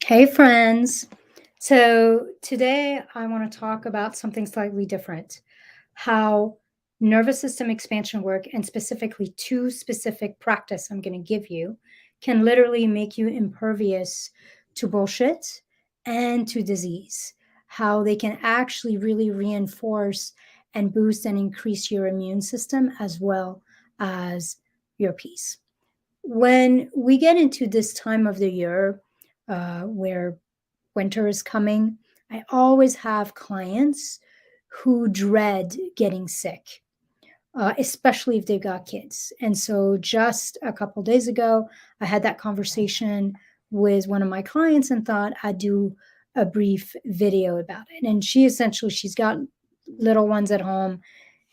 Hey, friends. So, today I want to talk about something slightly different, how nervous system expansion work, and specifically two specific practice I'm going to give you, can literally make you impervious to bullshit and to disease. How they can actually really reinforce and boost and increase your immune system as well as your peace. When we get into this time of the year, where winter is coming, I always have clients who dread getting sick, especially if they've got kids. And so just a couple days ago, I had that conversation with one of my clients and thought I'd do a brief video about it. And she's got little ones at home.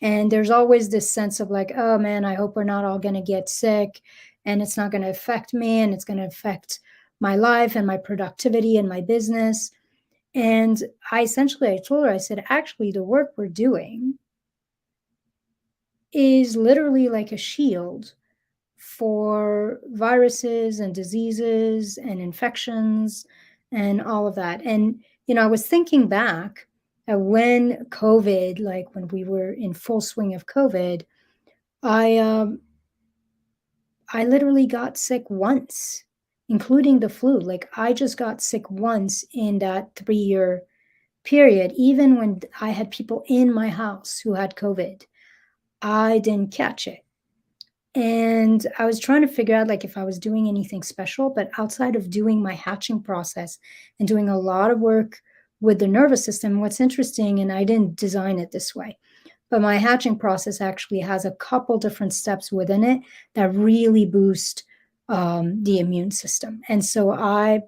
And there's always this sense of like, oh man, I hope we're not all going to get sick and it's not going to affect me and it's going to affect my life and my productivity and my business. And I told her, I said, actually, the work we're doing is literally like a shield for viruses and diseases and infections and all of that. And, I was thinking back at when COVID, like when we were in full swing of COVID, I, um, I literally got sick once, including the flu. Like I just got sick once in that 3 year period. Even when I had people in my house who had COVID, I didn't catch it. And I was trying to figure out like if I was doing anything special, but outside of doing my hatching process and doing a lot of work with the nervous system, what's interesting, and I didn't design it this way, but my hatching process actually has a couple different steps within it that really boost the immune system. And so I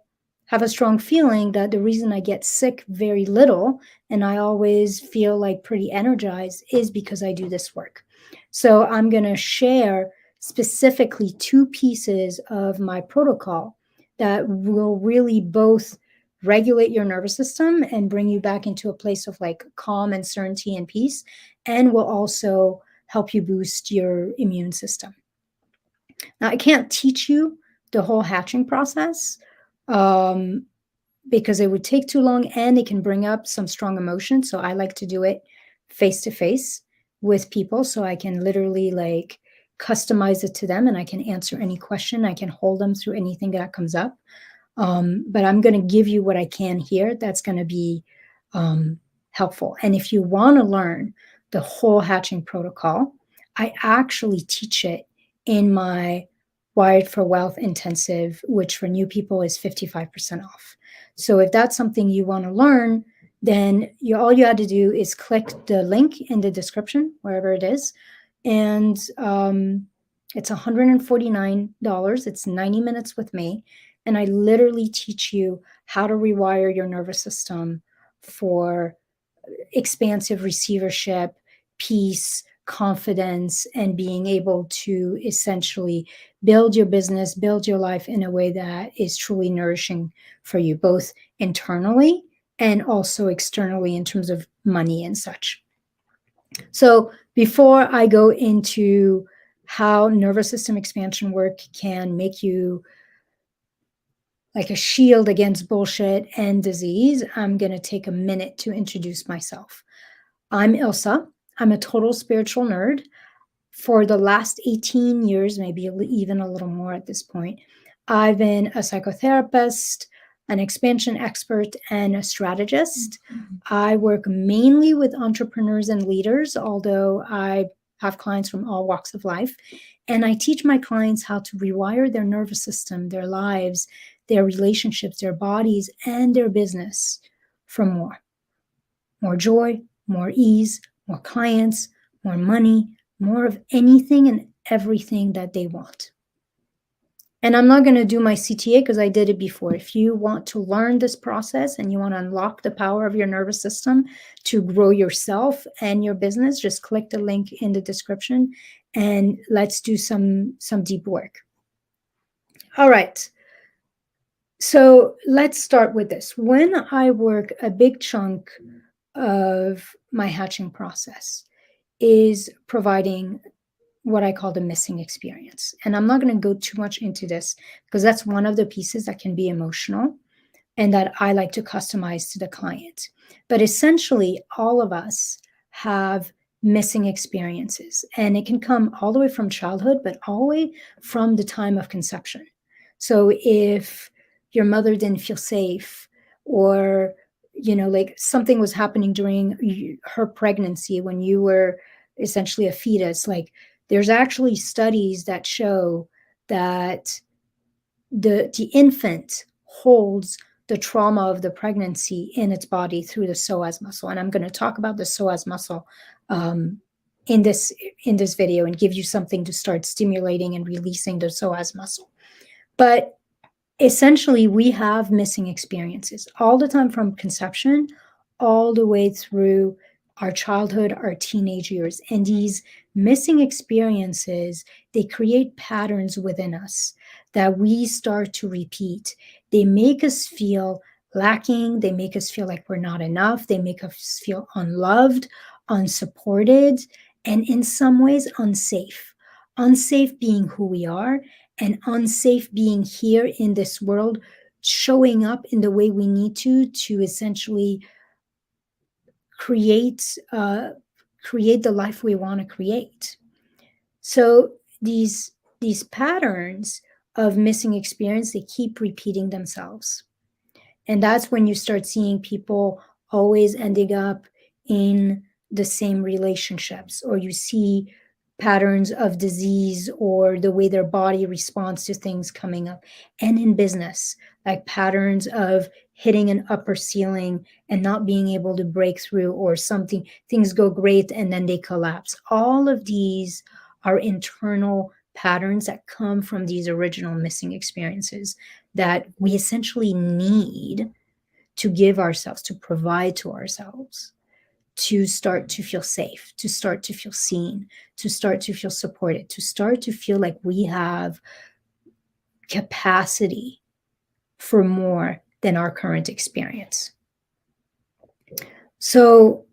have a strong feeling that the reason I get sick very little and I always feel like pretty energized is because I do this work. So I'm going to share specifically two pieces of my protocol that will really both regulate your nervous system and bring you back into a place of like calm and certainty and peace, and will also help you boost your immune system. Now, I can't teach you the whole hatching process, um, because it would take too long and it can bring up some strong emotions. So I like to do it face to face with people so I can literally like customize it to them and I can answer any question. I can hold them through anything that comes up. But I'm going to give you what I can here that's going to be helpful. And if you want to learn the whole hatching protocol, I actually teach it in my Wired for Wealth intensive, which for new people is 55% off. So if that's something you want to learn, then all you had to do is click the link in the description, wherever it is. And it's $149. It's 90 minutes with me. And I literally teach you how to rewire your nervous system for expansive receivership, peace, confidence, and being able to essentially build your business, build your life in a way that is truly nourishing for you, both internally and also externally in terms of money and such. So, before I go into how nervous system expansion work can make you like a shield against bullshit and disease, I'm going to take a minute to introduce myself. I'm Ilsa. I'm a total spiritual nerd. For the last 18 years, maybe even a little more at this point, I've been a psychotherapist, an expansion expert, and a strategist. I work mainly with entrepreneurs and leaders, although I have clients from all walks of life. And I teach my clients how to rewire their nervous system, their lives, their relationships, their bodies, and their business for more joy, more ease, more clients, more money, more of anything and everything that they want. And I'm not going to do my CTA because I did it before. If you want to learn this process and you want to unlock the power of your nervous system to grow yourself and your business, just click the link in the description and let's do some deep work. All right. So let's start with this. When I work, a big chunk of my hatching process is providing what I call the missing experience. And I'm not going to go too much into this because that's one of the pieces that can be emotional and that I like to customize to the client. But essentially, all of us have missing experiences, and it can come all the way from childhood, but all the way from the time of conception. So if your mother didn't feel safe, or like something was happening during her pregnancy when you were essentially a fetus, like there's actually studies that show that the infant holds the trauma of the pregnancy in its body through the psoas muscle. And I'm going to talk about the psoas muscle um, in this video, and give you something to start stimulating and releasing the psoas muscle. But essentially, we have missing experiences all the time, from conception all the way through our childhood, our teenage years. And these missing experiences, they create patterns within us that we start to repeat. They make us feel lacking. They make us feel like we're not enough. They make us feel unloved, unsupported, and in some ways unsafe. Unsafe being who we are, and unsafe being here in this world, showing up in the way we need to essentially create create the life we want to create. So these patterns of missing experience, they keep repeating themselves. And that's when you start seeing people always ending up in the same relationships, or you see patterns of disease or the way their body responds to things coming up. And in business, like patterns of hitting an upper ceiling and not being able to break through, or something, things go great and then they collapse. All of these are internal patterns that come from these original missing experiences that we essentially need to give ourselves, to provide to ourselves, to start to feel safe, to start to feel seen, to start to feel supported, to start to feel like we have capacity for more than our current experience. So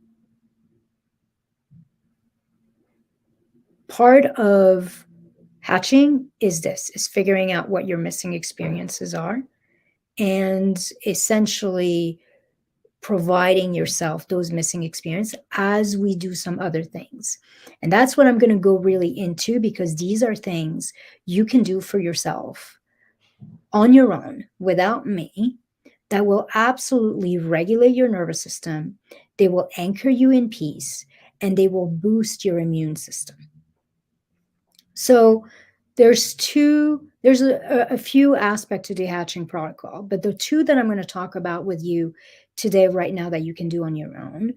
part of hatching is figuring out what your missing experiences are, and essentially providing yourself those missing experiences as we do some other things. And that's what I'm going to go really into, because these are things you can do for yourself on your own without me, that will absolutely regulate your nervous system. They will anchor you in peace, and they will boost your immune system. So there's a few aspects to the hatching protocol, but the two that I'm going to talk about with you today, right now, that you can do on your own,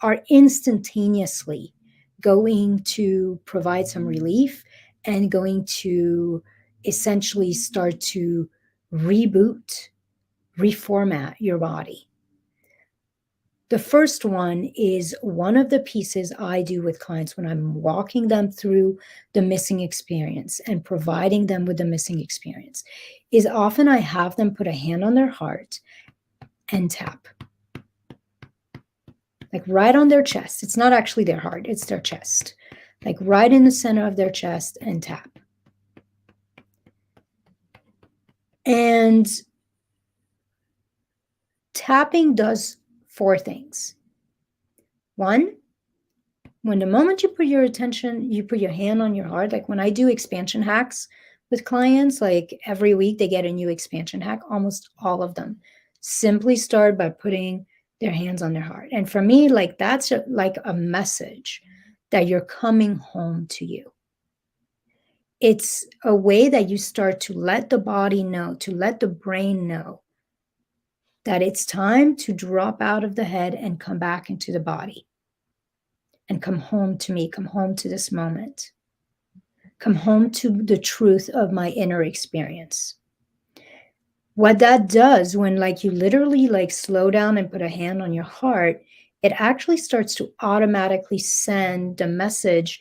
are instantaneously going to provide some relief, and going to essentially start to reboot, reformat your body. The first one is one of the pieces I do with clients when I'm walking them through the missing experience and providing them with the missing experience, is often I have them put a hand on their heart and tap, like right on their chest. It's not actually their heart, it's their chest, like right in the center of their chest, and tap. And tapping does four things. One, when the moment you put your attention, you put your hand on your heart, like when I do expansion hacks with clients, like every week they get a new expansion hack, almost all of them simply start by putting their hands on their heart. And for me, like that's like a message that you're coming home to you. It's a way that you start to let the body know, to let the brain know that it's time to drop out of the head and come back into the body. And come home to me, come home to this moment, come home to the truth of my inner experience. What that does when like you literally like slow down and put a hand on your heart, it actually starts to automatically send a message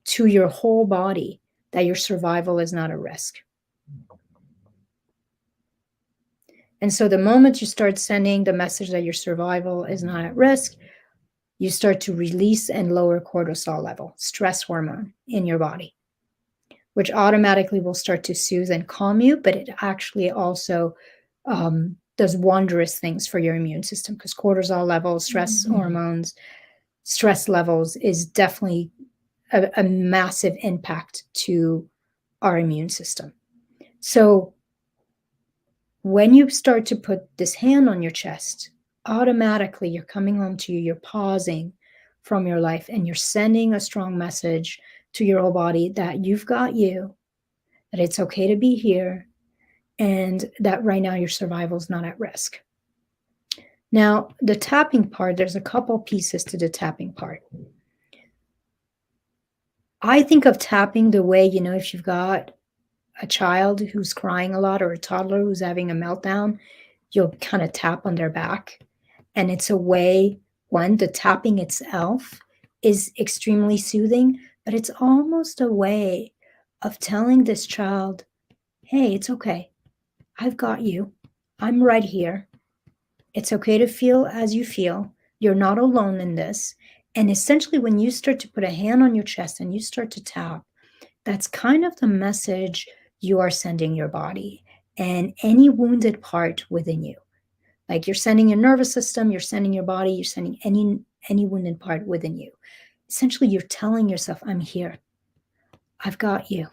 to your whole body that your survival is not a risk. And so the moment you start sending the message that your survival is not at risk, you start to release and lower cortisol level, stress hormone in your body, which automatically will start to soothe and calm you, but it actually also does wondrous things for your immune system, because cortisol levels, stress hormones, stress levels is definitely a massive impact to our immune system. So when you start to put this hand on your chest, automatically you're coming home to you, you're pausing from your life, and you're sending a strong message to your whole body that you've got you, that it's okay to be here, and that right now your survival is not at risk. Now, the tapping part, there's a couple pieces to the tapping part. I think of tapping the way, if you've got a child who's crying a lot or a toddler who's having a meltdown, you'll kind of tap on their back. And it's a way, one, the tapping itself is extremely soothing, but it's almost a way of telling this child, hey, it's okay. I've got you. I'm right here. It's okay to feel as you feel. You're not alone in this. And essentially, when you start to put a hand on your chest and you start to tap, that's kind of the message you are sending your body and any wounded part within you. Like you're sending your nervous system, you're sending your body, you're sending any wounded part within you. Essentially, you're telling yourself, I'm here. I've got you.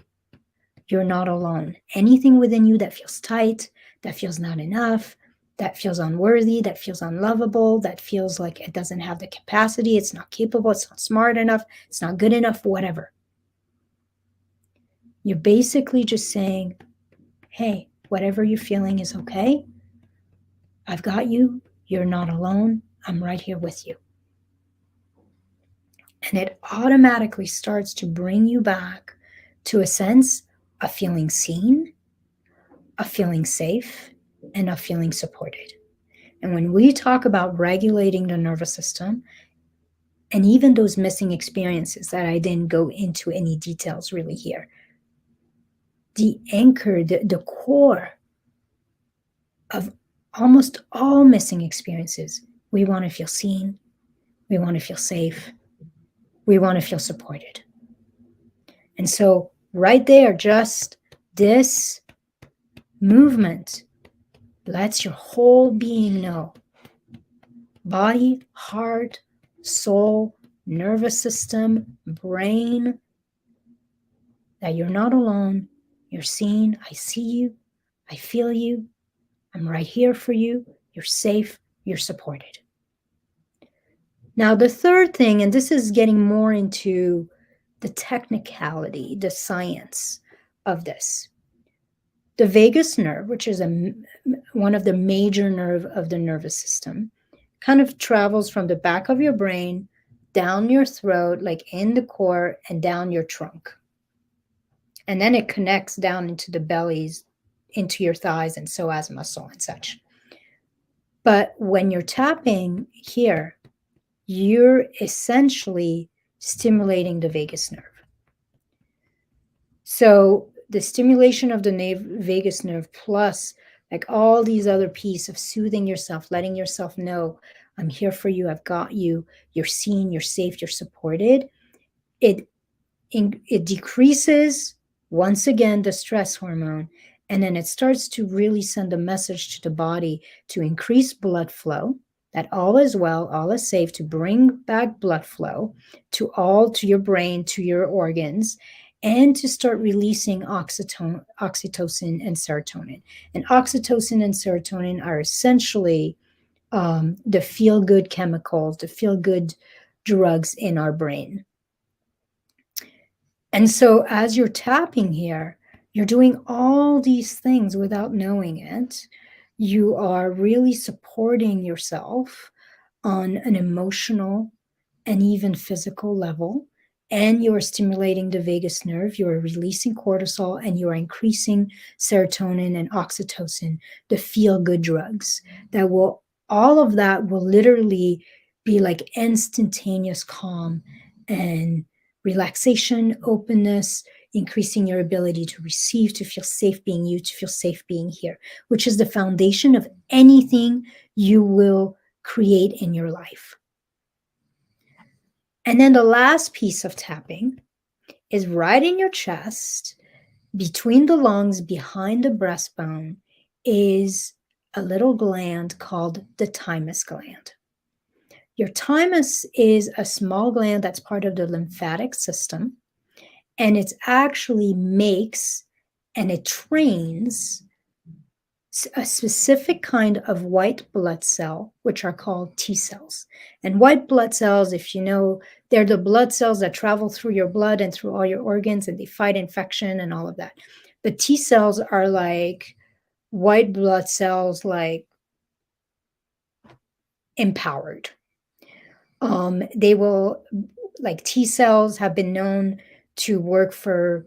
You're not alone. Anything within you that feels tight, that feels not enough, that feels unworthy, that feels unlovable, that feels like it doesn't have the capacity, it's not capable, it's not smart enough, it's not good enough, whatever. You're basically just saying, hey, whatever you're feeling is okay. I've got you. You're not alone. I'm right here with you. And it automatically starts to bring you back to a sense of feeling seen, of feeling safe, and of feeling supported. And when we talk about regulating the nervous system, and even those missing experiences that I didn't go into any details really here, the anchor, the core of almost all missing experiences, we want to feel seen, we want to feel safe, we want to feel supported. And so right there, just this movement lets your whole being know, body, heart, soul, nervous system, brain, that you're not alone, you're seen, I see you, I feel you, I'm right here for you, you're safe, you're supported. Now, the third thing, and this is getting more into the technicality, the science of this. The vagus nerve, which is one of the major nerve of the nervous system, kind of travels from the back of your brain down your throat, like in the core, and down your trunk. And then it connects down into the bellies, into your thighs and psoas muscle and such. But when you're tapping here, you're essentially stimulating the vagus nerve. So the stimulation of the vagus nerve plus like all these other pieces of soothing yourself, letting yourself know, I'm here for you, I've got you, you're seen, you're safe, you're supported. It decreases, once again, the stress hormone, and then it starts to really send a message to the body to increase blood flow, that all is well, all is safe, to bring back blood flow to your brain, to your organs, and to start releasing oxytocin and serotonin. And oxytocin and serotonin are essentially the feel-good chemicals, the feel-good drugs in our brain. And so as you're tapping here, you're doing all these things without knowing it. You are really supporting yourself on an emotional and even physical level. And you're stimulating the vagus nerve, you're releasing cortisol, and you're increasing serotonin and oxytocin, the feel-good drugs that will, all of that will literally be like instantaneous calm and relaxation, openness, increasing your ability to receive, to feel safe being you, to feel safe being here, which is the foundation of anything you will create in your life. And then the last piece of tapping is right in your chest, between the lungs, behind the breastbone, is a little gland called the thymus gland. Your thymus is a small gland that's part of the lymphatic system, and it actually makes and it trains a specific kind of white blood cell, which are called T cells. And white blood cells, if you know, they're the blood cells that travel through your blood and through all your organs, and they fight infection and all of that. But T cells are like white blood cells, like empowered. They will, like T cells have been known to work for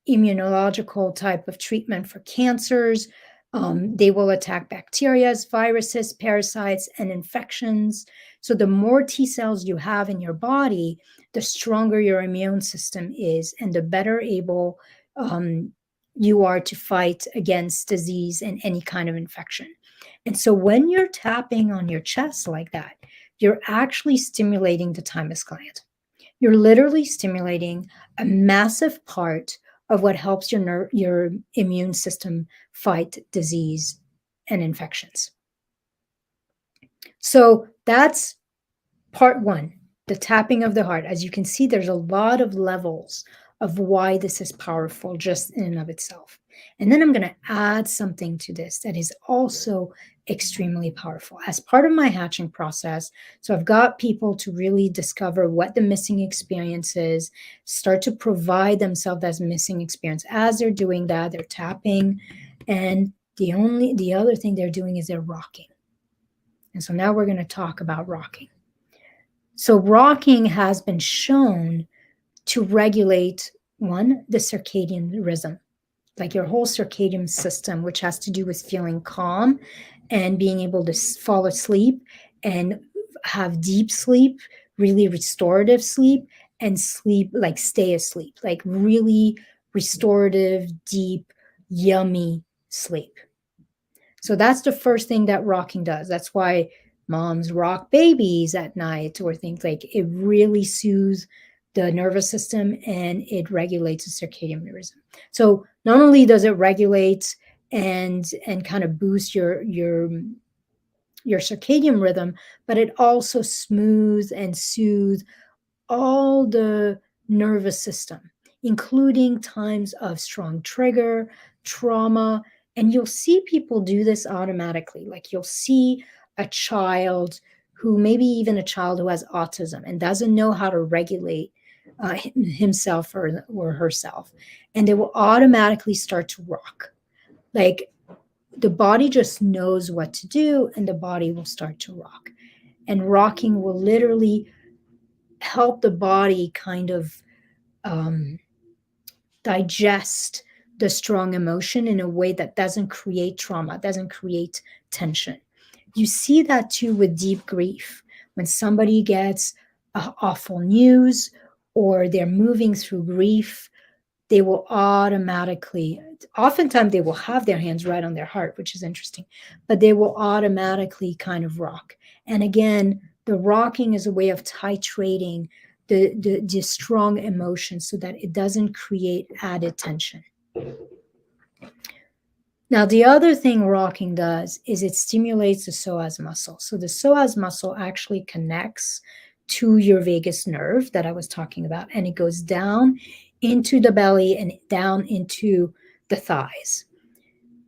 immunological type of treatment for cancers. They will attack bacteria, viruses, parasites, and infections. So the more T cells you have in your body, the stronger your immune system is, and the better able you are to fight against disease and any kind of infection. And so when you're tapping on your chest like that, you're actually stimulating the thymus gland. You're literally stimulating a massive part of what helps your immune system fight disease and infections. So that's part one, the tapping of the heart. As you can see, there's a lot of levels of why this is powerful just in and of itself. And then I'm going to add something to this that is also extremely powerful as part of my hatching process. So I've got people to really discover what the missing experience is, start to provide themselves as missing experience. As they're doing that, they're tapping, and the other thing they're doing is they're rocking. And so now we're going to talk about rocking. So rocking has been shown to regulate, one, the circadian rhythm, like your whole circadian system, which has to do with feeling calm and being able to fall asleep and have deep sleep, really restorative sleep, and sleep, like stay asleep, like really restorative, deep, yummy sleep. So that's the first thing that rocking does. That's why moms rock babies at night or things like it really soothes the nervous system and it regulates the circadian rhythm. So not only does it regulate and kind of boost your circadian rhythm, but it also smooths and soothes all the nervous system, including times of strong trigger, trauma. And you'll see people do this automatically. Like you'll see a child who, maybe even a child who has autism and doesn't know how to regulate himself or herself. And they will automatically start to rock. Like the body just knows what to do and the body will start to rock. And rocking will literally help the body kind of digest the strong emotion in a way that doesn't create trauma, doesn't create tension. You see that too with deep grief. When somebody gets awful news or they're moving through grief, they will automatically, oftentimes they will have their hands right on their heart, which is interesting, but they will automatically kind of rock. And again, the rocking is a way of titrating the strong emotion so that it doesn't create added tension. Now, the other thing rocking does is it stimulates the psoas muscle. So the psoas muscle actually connects to your vagus nerve that I was talking about, and it goes down into the belly and down into the thighs.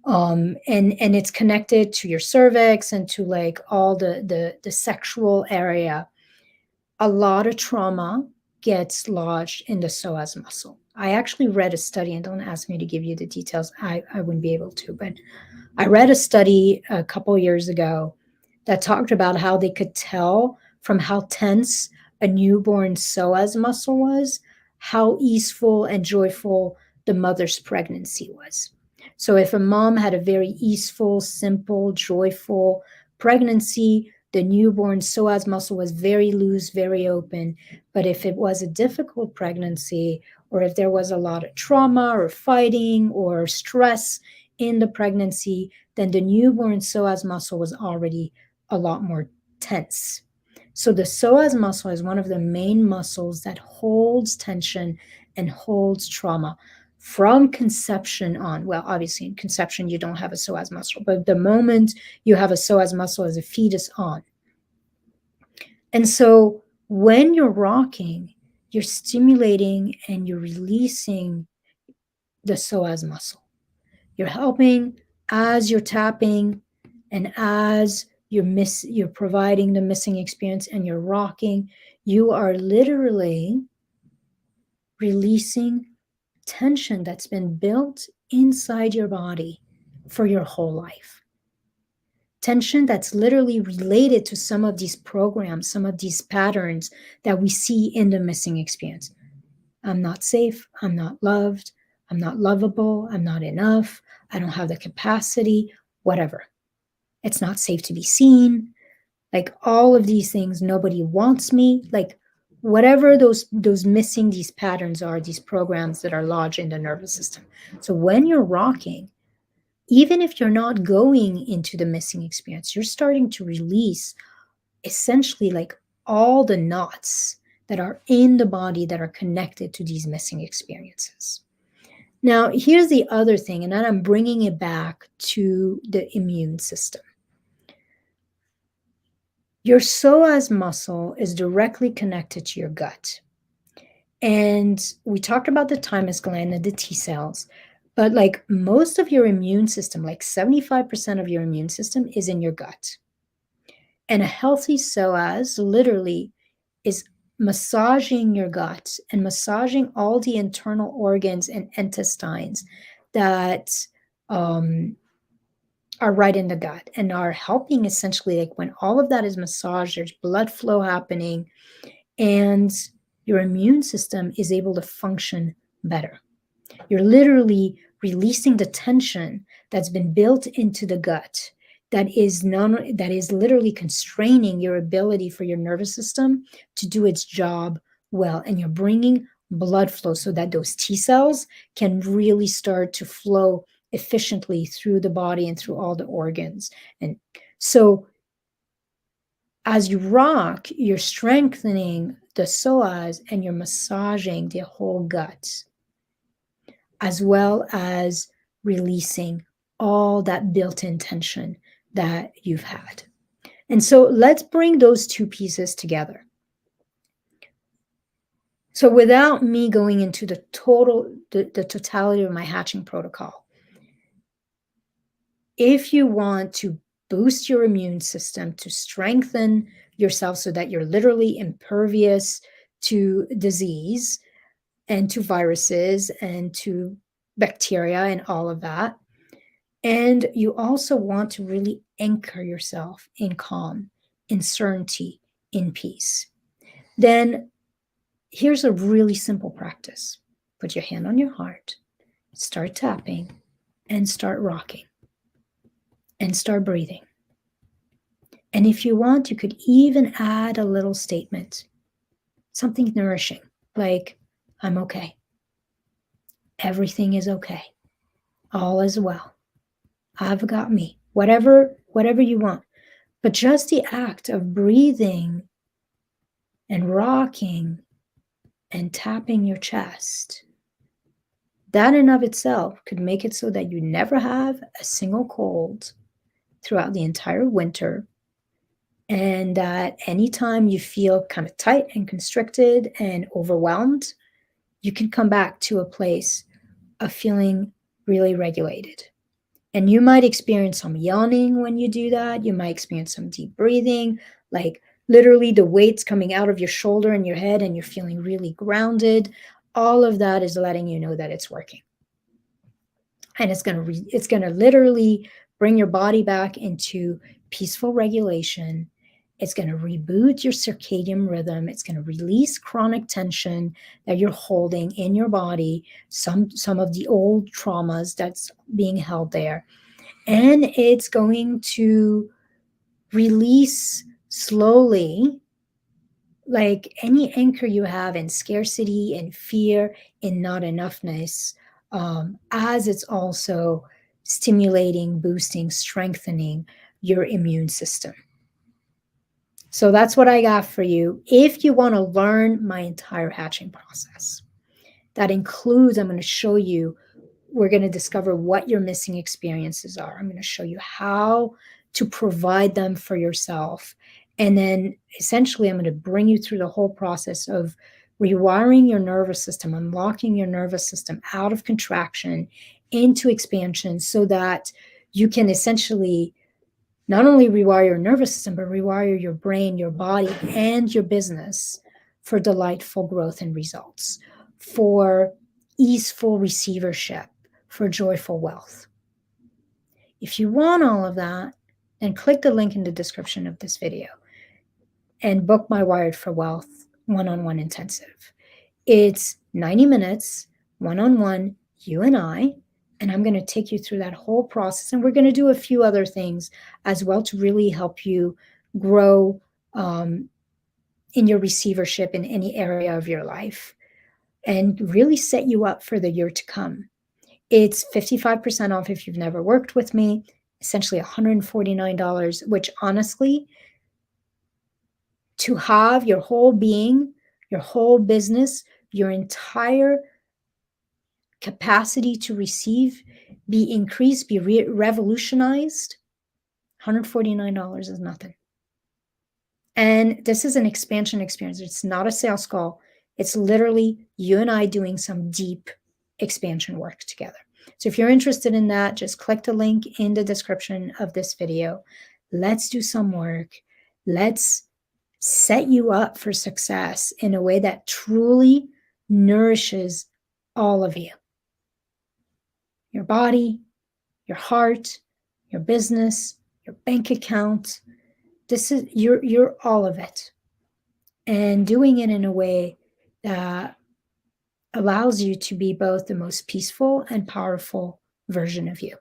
And it's connected to your cervix and to like all the sexual area. A lot of trauma gets lodged in the psoas muscle. I actually read a study, and don't ask me to give you the details. I wouldn't be able to, but I read a study a couple of years ago that talked about how they could tell from how tense a newborn psoas muscle was, how easeful and joyful the mother's pregnancy was. So if a mom had a very easeful, simple, joyful pregnancy, the newborn psoas muscle was very loose, very open. But if it was a difficult pregnancy, or if there was a lot of trauma or fighting or stress in the pregnancy, then the newborn psoas muscle was already a lot more tense. So the psoas muscle is one of the main muscles that holds tension and holds trauma. from conception on. Well, obviously in conception, you don't have a psoas muscle, but the moment you have a psoas muscle as a fetus on. And so when you're rocking, you're stimulating and you're releasing the psoas muscle. You're helping as you're tapping and as you're providing the missing experience and you're rocking, you are literally releasing tension that's been built inside your body for your whole life. Tension that's literally related to some of these programs, some of these patterns that we see in the missing experience. I'm not safe. I'm not loved. I'm not lovable. I'm not enough. I don't have the capacity, whatever. It's not safe to be seen. Like all of these things, nobody wants me. Like whatever those missing these patterns are, these programs that are lodged in the nervous system. So when you're rocking, even if you're not going into the missing experience, you're starting to release essentially like all the knots that are in the body that are connected to these missing experiences. Now, here's the other thing, and then I'm bringing it back to the immune system. Your psoas muscle is directly connected to your gut. And we talked about the thymus gland and the T cells, but like most of your immune system, like 75% of your immune system is in your gut. And a healthy psoas literally is massaging your gut and massaging all the internal organs and intestines that are right in the gut and are helping essentially, like when all of that is massaged, there's blood flow happening and your immune system is able to function better. You're literally releasing the tension that's been built into the gut that is literally constraining your ability for your nervous system to do its job well. And you're bringing blood flow so that those T cells can really start to flow efficiently through the body and through all the organs. And so as you rock, you're strengthening the psoas and you're massaging the whole gut, as well as releasing all that built-in tension that you've had. And so let's bring those two pieces together. So without me going into the totality of my hatching protocol, if you want to boost your immune system, to strengthen yourself so that you're literally impervious to disease and to viruses and to bacteria and all of that, and you also want to really anchor yourself in calm, in certainty, in peace, then here's a really simple practice. Put your hand on your heart, start tapping, and start rocking, and start breathing. And if you want, you could even add a little statement, something nourishing, like, I'm okay. Everything is okay. All is well. I've got me. Whatever you want. But just the act of breathing and rocking and tapping your chest, that in of itself could make it so that you never have a single cold throughout the entire winter. And that anytime you feel kind of tight and constricted and overwhelmed, you can come back to a place of feeling really regulated. And you might experience some yawning when you do that. You might experience some deep breathing, like literally the weight's coming out of your shoulder and your head and you're feeling really grounded. All of that is letting you know that it's working. And it's going to literally bring your body back into peaceful regulation. It's going to reboot your circadian rhythm. It's going to release chronic tension that you're holding in your body, some of the old traumas that's being held there. And it's going to release slowly, like any anchor you have in scarcity and fear, in not enoughness, as it's also stimulating, boosting, strengthening your immune system. So that's what I got for you. If you want to learn my entire hatching process, That includes, I'm going to show you, we're going to discover what your missing experiences are. I'm going to show you how to provide them for yourself. And then essentially, I'm going to bring you through the whole process of rewiring your nervous system, unlocking your nervous system out of contraction into expansion so that you can essentially not only rewire your nervous system, but rewire your brain, your body, and your business for delightful growth and results, for easeful receivership, for joyful wealth. If you want all of that, then click the link in the description of this video and book my Wired for Wealth one-on-one intensive. It's 90 minutes, one-on-one, you and I'm going to take you through that whole process. And we're going to do a few other things as well to really help you grow in your receivership in any area of your life and really set you up for the year to come. It's 55% off if you've never worked with me, essentially $149, which honestly, to have your whole being, your whole business, your entire capacity to receive be increased, be revolutionized, $149 is nothing. And this is an expansion experience. It's not a sales call. It's literally you and I doing some deep expansion work together. So if you're interested in that, just click the link in the description of this video. Let's do some work. Let's set you up for success in a way that truly nourishes all of you. Your body, your heart, your business, your bank account. This is you're all of it. And doing it in a way that allows you to be both the most peaceful and powerful version of you.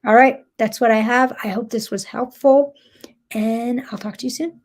All right, that's what I have. I hope this was helpful, and I'll talk to you soon.